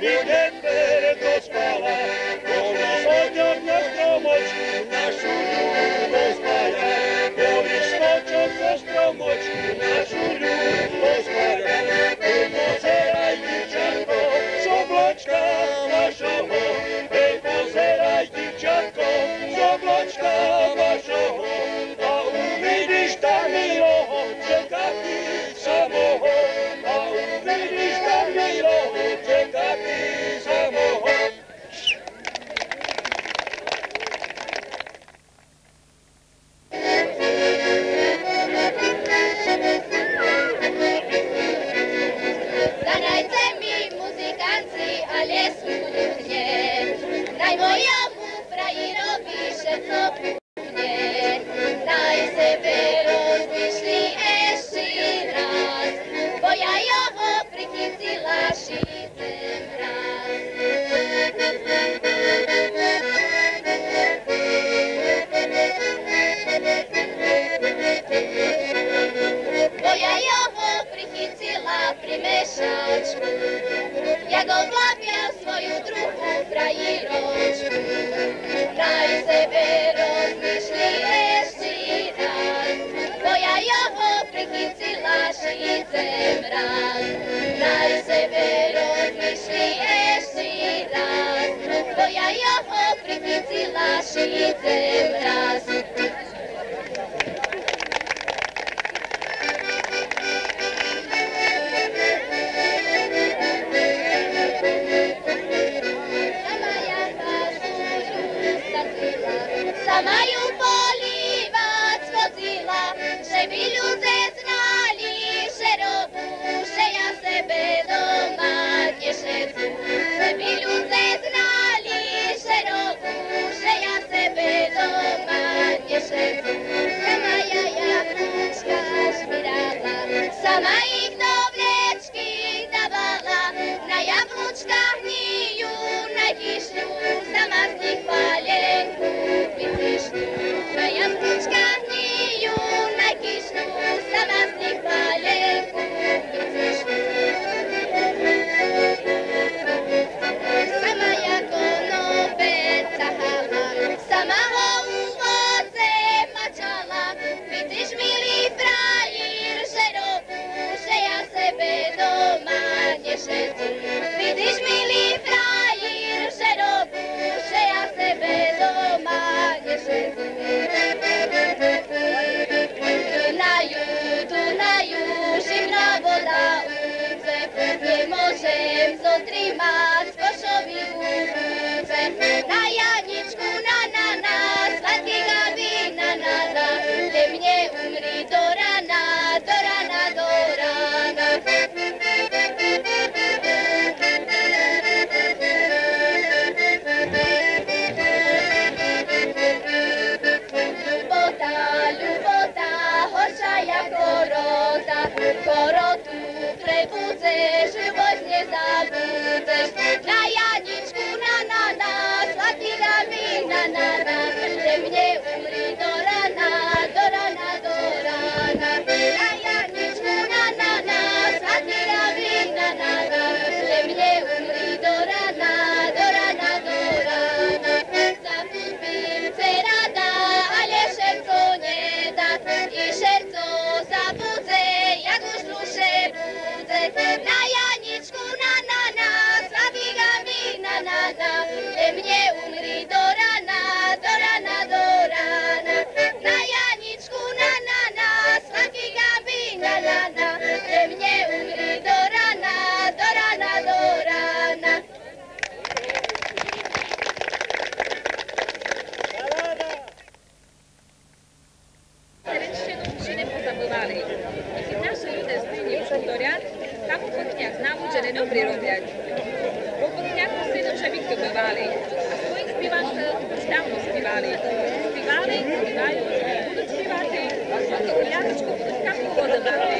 і тепер доспала. Одяг на стромочку, нашу любов спая. Листочок за стромочку, нашу любов спая. Позирай, дівчатко, з облачка вашого. Ей, позирай, дівчатко, з облачка вашого. А увидиш там милого, чекати самого. А увидиш там милого, чекати самого. Zahrajte mi muzikanci, ale smutne, daj mojemu frajerovi všetko púhne. Daj sebe rozmyšli ešte raz, bo ja jeho prichytila šítem raz. Bo ja jeho prichytila pri mešačku, jak odlapia svoju druhú frajeročku. Daj sebe rozmyšli ešte raz, bo ja jeho prichytila šítem raz. Daj sebe rozmyšli ešte raz, bo ja jeho prichytila šítem raz. prebudzeš, život nezabudeš. Na Janičku, na, sladký dámy, na, že mne umri do rana. Na Janičku, na, sladký dámy, na, že mne umri do rana. Zakúpim cerada, ale šerco nedá, i šerco zabudze, jak už duše budze. Na Janičku, na, sladký dámy, na, že mne umri do rana. Na Janičku, na, sladký dámy, na, že mne umri do rana. Že nepozabúvali. I keď naši ľudia z tým nepochtorят, tam v pochňach znám, že nedobrý robiať. Po pochňach si nože vykupovali a svojich spívačov už dávno spívali. Spívali, budú spívati, a to Janičku budú kapku podobali.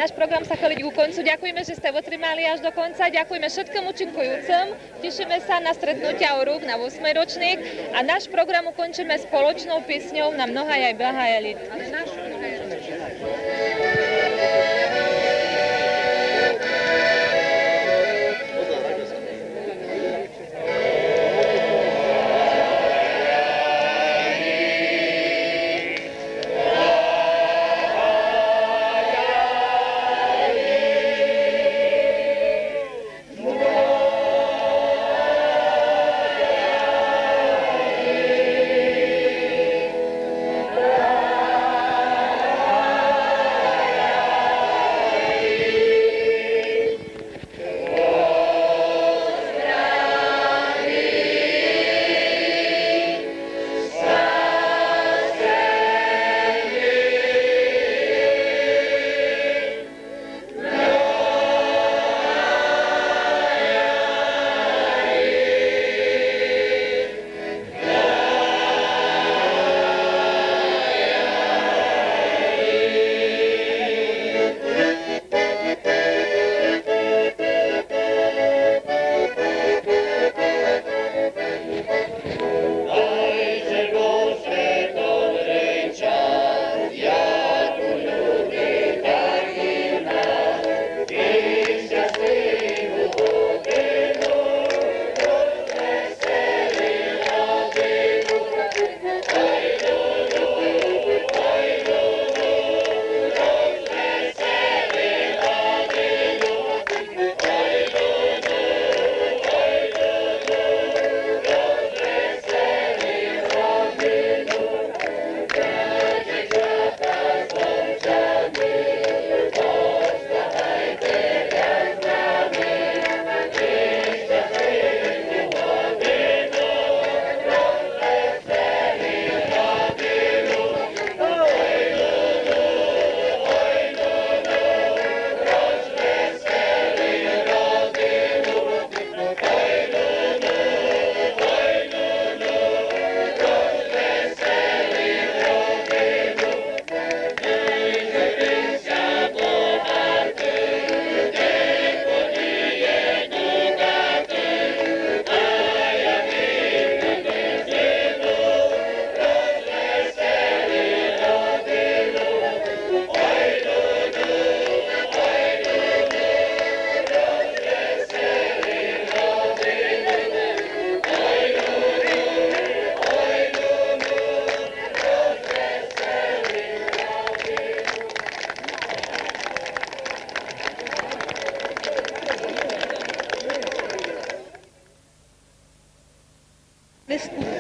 náš program sa chýli ku koncu. Ďakujeme, že ste vytrvali až do konca. Ďakujeme všetkým účinkujúcim. Tešíme sa na stretnutia o rok na 8. ročník a náš program ukončíme spoločnou piesňou Na mnohaj aj blahaj lid.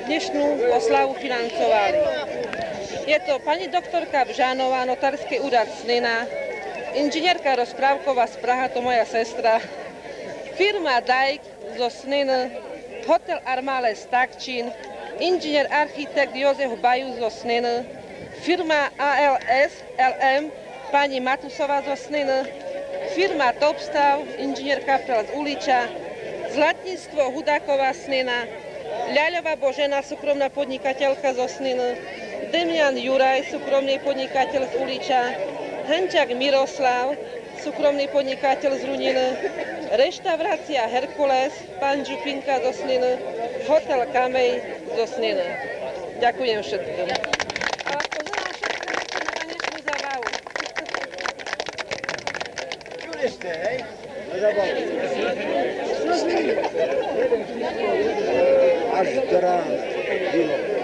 Dnešnú oslavu financovali. Je to pani doktorka Bžánová, notársky úrad Snina, inžinierka rozprávková z Praha, to moja sestra, firma Dajk zo Snina, hotel Armale z Takčín, inžinier architekt Jozef Baju zo Snina, firma ALS LM, pani Matusová zo Snina, firma Topstav, inžinier Kapral z Uliča, Zlatníctvo Hudáková Snina, Ľaľová Božena, súkromná podnikateľka zo Sniny, Demian Juraj, súkromný podnikateľ z Uliča, Hančák Miroslav, súkromný podnikateľ z Runiny, reštaurácia Herkules, pán Župinka zo Sniny, hotel Kamej zo Sniny. Ďakujem všetkým. A pozerám všetkým na dnešnú zábavu. Čuli ste, hej? Na zábavu. Až do rána bylo.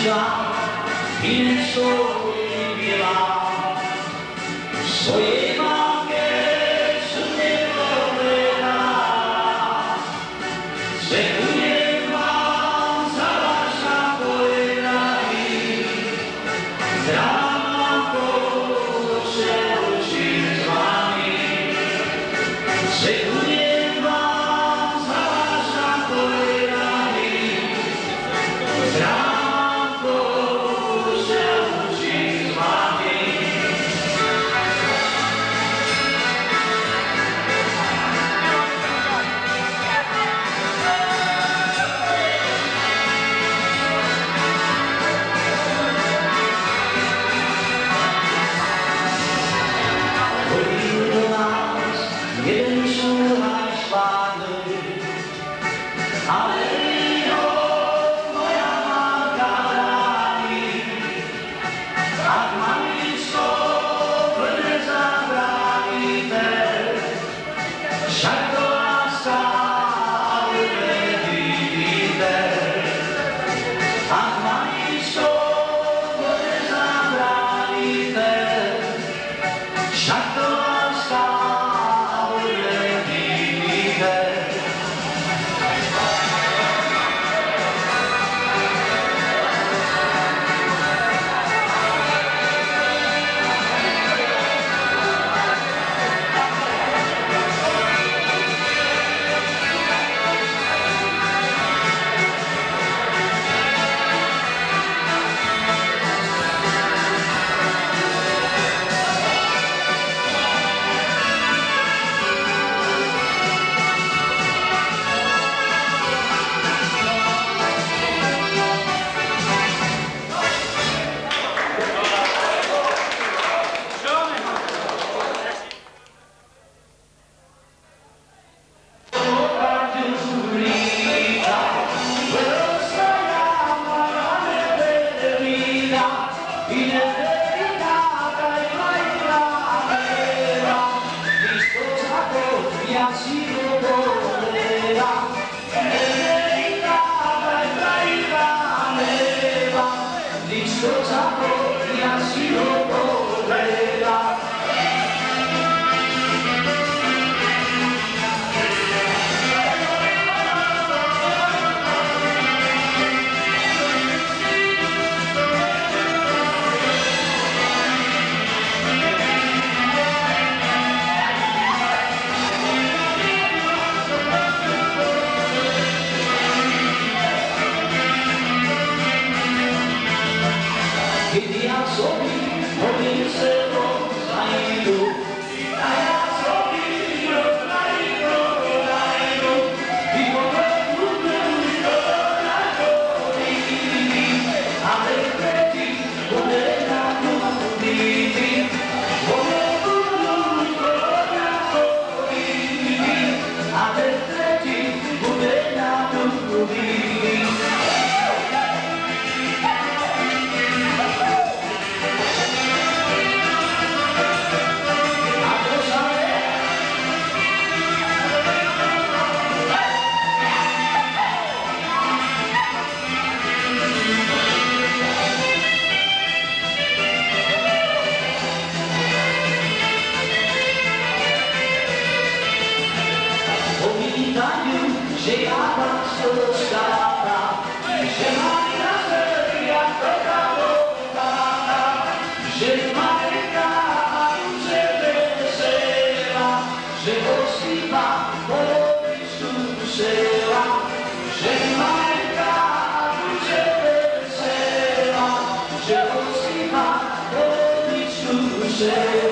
shot. Say